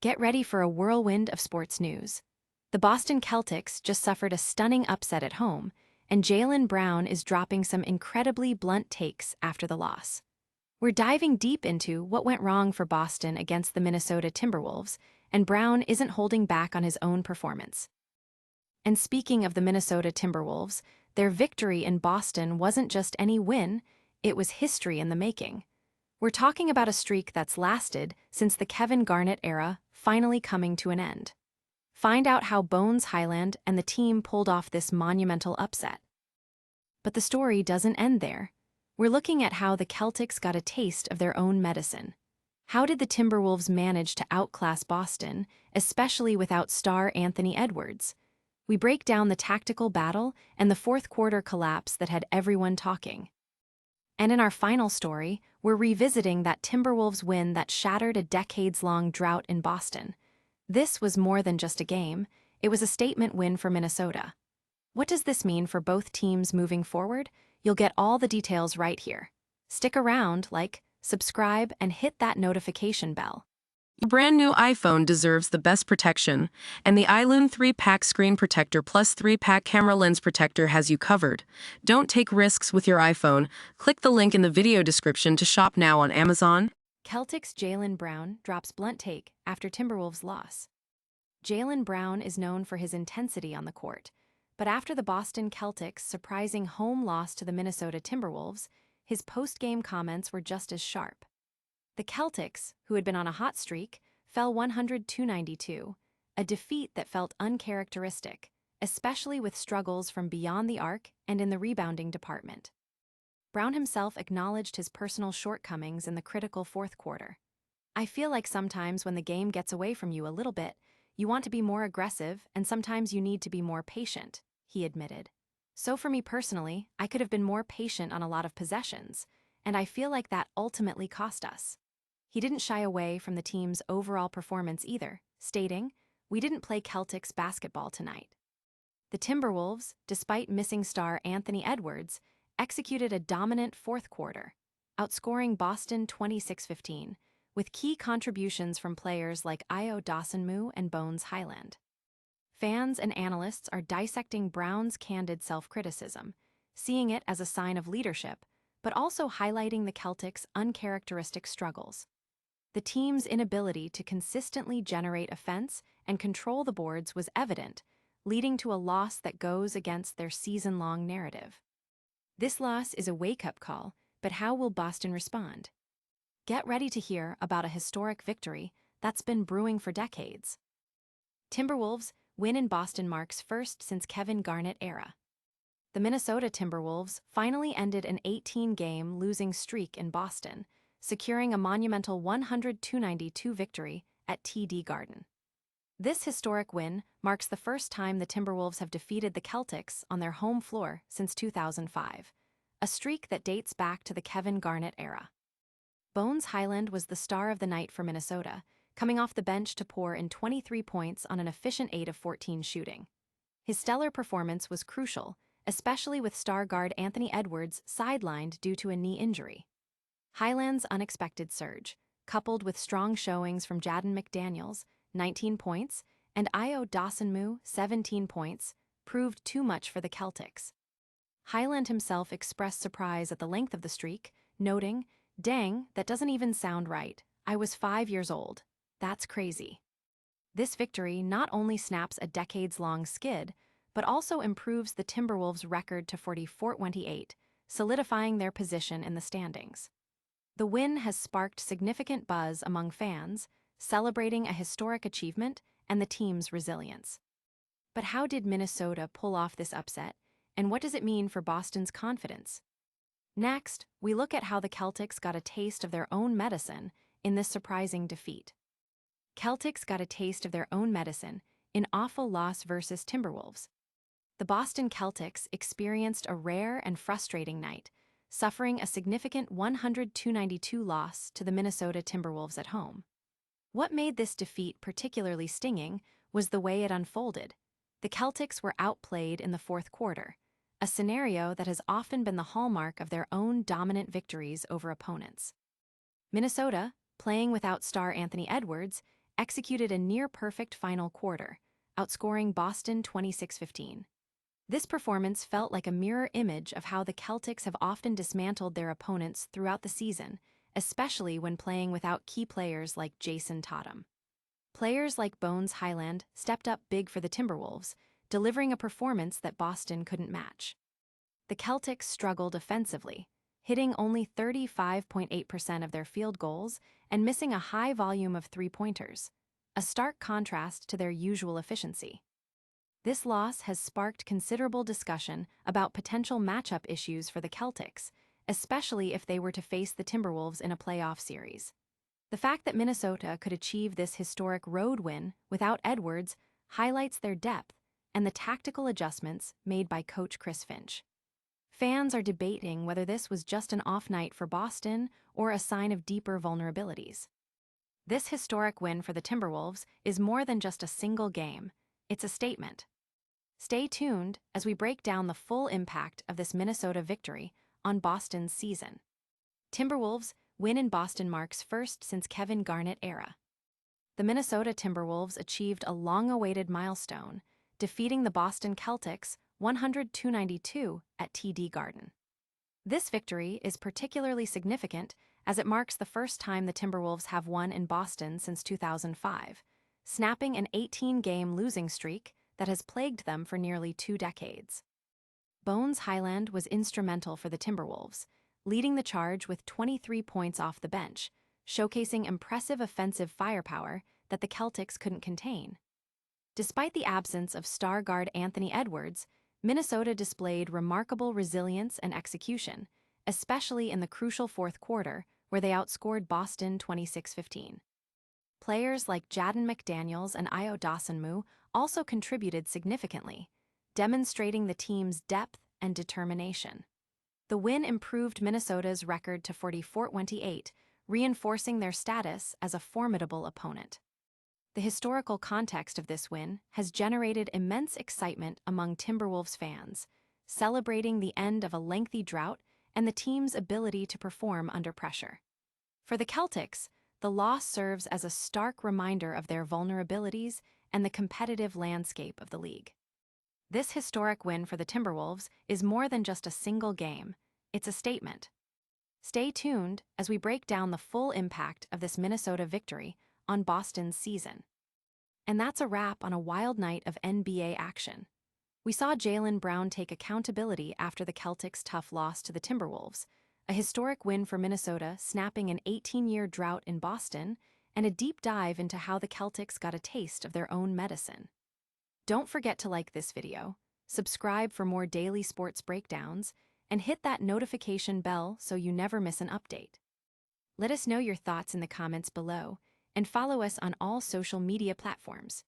Get ready for a whirlwind of sports news. The Boston Celtics just suffered a stunning upset at home, and Jaylen Brown is dropping some incredibly blunt takes after the loss. We're diving deep into what went wrong for Boston against the Minnesota Timberwolves, and Brown isn't holding back on his own performance. And speaking of the Minnesota Timberwolves, their victory in Boston wasn't just any win, it was history in the making. We're talking about a streak that's lasted since the Kevin Garnett era, finally coming to an end. Find out how Bones Hyland and the team pulled off this monumental upset. But the story doesn't end there. We're looking at how the Celtics got a taste of their own medicine. How did the Timberwolves manage to outclass Boston, especially without star Anthony Edwards? We break down the tactical battle and the fourth-quarter collapse that had everyone talking. And in our final story, we're revisiting that Timberwolves win that shattered a decades-long drought in Boston. This was more than just a game, it was a statement win for Minnesota. What does this mean for both teams moving forward? You'll get all the details right here. Stick around, subscribe, and hit that notification bell. Your brand new iPhone deserves the best protection, and the Island 3-pack Screen Protector plus 3-pack Camera Lens Protector has you covered. Don't take risks with your iPhone. Click the link in the video description to shop now on Amazon. Celtics' Jaylen Brown drops blunt take after Timberwolves' loss. Jaylen Brown is known for his intensity on the court, but after the Boston Celtics' surprising home loss to the Minnesota Timberwolves, his post-game comments were just as sharp. The Celtics, who had been on a hot streak, fell 102-92, a defeat that felt uncharacteristic, especially with struggles from beyond the arc and in the rebounding department. Brown himself acknowledged his personal shortcomings in the critical fourth quarter. "I feel like sometimes when the game gets away from you a little bit, you want to be more aggressive and sometimes you need to be more patient," he admitted. "So for me personally, I could have been more patient on a lot of possessions, and I feel like that ultimately cost us." He didn't shy away from the team's overall performance either, stating, "We didn't play Celtics basketball tonight." The Timberwolves, despite missing star Anthony Edwards, executed a dominant fourth quarter, outscoring Boston 26-15, with key contributions from players like Ayo Dosunmu and Bones Hyland. Fans and analysts are dissecting Brown's candid self-criticism, seeing it as a sign of leadership, but also highlighting the Celtics' uncharacteristic struggles. The team's inability to consistently generate offense and control the boards was evident, leading to a loss that goes against their season-long narrative. This loss is a wake-up call, but how will Boston respond? Get ready to hear about a historic victory that's been brewing for decades. Timberwolves' win in Boston marks first since Kevin Garnett era. The Minnesota Timberwolves finally ended an 18-game losing streak in Boston, securing a monumental 102-92 victory at TD Garden. This historic win marks the first time the Timberwolves have defeated the Celtics on their home floor since 2005, a streak that dates back to the Kevin Garnett era. Bones Hyland was the star of the night for Minnesota, coming off the bench to pour in 23 points on an efficient 8 of 14 shooting. His stellar performance was crucial, especially with star guard Anthony Edwards sidelined due to a knee injury. Hyland's unexpected surge, coupled with strong showings from Jaden McDaniels, 19 points, and Ayo Dosunmu, 17 points, proved too much for the Celtics. Hyland himself expressed surprise at the length of the streak, noting, "Dang, that doesn't even sound right. I was 5 years old. That's crazy." This victory not only snaps a decades-long skid, but also improves the Timberwolves' record to 44-28, solidifying their position in the standings. The win has sparked significant buzz among fans, celebrating a historic achievement and the team's resilience. But how did Minnesota pull off this upset, and what does it mean for Boston's confidence? Next, we look at how the Celtics got a taste of their own medicine in this surprising defeat. Celtics got a taste of their own medicine in awful loss versus Timberwolves. The Boston Celtics experienced a rare and frustrating night, suffering a significant 102-92 loss to the Minnesota Timberwolves at home. What made this defeat particularly stinging was the way it unfolded. The Celtics were outplayed in the fourth quarter, a scenario that has often been the hallmark of their own dominant victories over opponents. Minnesota, playing without star Anthony Edwards, executed a near-perfect final quarter, outscoring Boston 26-15. This performance felt like a mirror image of how the Celtics have often dismantled their opponents throughout the season, especially when playing without key players like Jason Tatum. Players like Bones Hyland stepped up big for the Timberwolves, delivering a performance that Boston couldn't match. The Celtics struggled offensively, hitting only 35.8% of their field goals and missing a high volume of three-pointers, a stark contrast to their usual efficiency. This loss has sparked considerable discussion about potential matchup issues for the Celtics, especially if they were to face the Timberwolves in a playoff series. The fact that Minnesota could achieve this historic road win without Edwards highlights their depth and the tactical adjustments made by coach Chris Finch. Fans are debating whether this was just an off night for Boston or a sign of deeper vulnerabilities. This historic win for the Timberwolves is more than just a single game, it's a statement. Stay tuned as we break down the full impact of this Minnesota victory on Boston's season. Timberwolves win in Boston marks first since Kevin Garnett era. The Minnesota Timberwolves achieved a long-awaited milestone, defeating the Boston Celtics 102-92 at TD Garden. This victory is particularly significant as it marks the first time the Timberwolves have won in Boston since 2005, snapping an 18-game losing streak that has plagued them for nearly 2 decades. Bones Hyland was instrumental for the Timberwolves, leading the charge with 23 points off the bench, showcasing impressive offensive firepower that the Celtics couldn't contain. Despite the absence of star guard Anthony Edwards, Minnesota displayed remarkable resilience and execution, especially in the crucial fourth quarter, where they outscored Boston 26-15. Players like Jaden McDaniels and Io Dosunmu also contributed significantly, demonstrating the team's depth and determination. The win improved Minnesota's record to 44-28, reinforcing their status as a formidable opponent. The historical context of this win has generated immense excitement among Timberwolves fans, celebrating the end of a lengthy drought and the team's ability to perform under pressure. For the Celtics, the loss serves as a stark reminder of their vulnerabilities and the competitive landscape of the league. This historic win for the Timberwolves is more than just a single game, it's a statement. Stay tuned as we break down the full impact of this Minnesota victory on Boston's season. And that's a wrap on a wild night of NBA action. We saw Jaylen Brown take accountability after the Celtics' tough loss to the Timberwolves, a historic win for Minnesota snapping an 18-year drought in Boston, and a deep dive into how the Celtics got a taste of their own medicine. Don't forget to like this video, subscribe for more daily sports breakdowns, and hit that notification bell so you never miss an update. Let us know your thoughts in the comments below, and follow us on all social media platforms.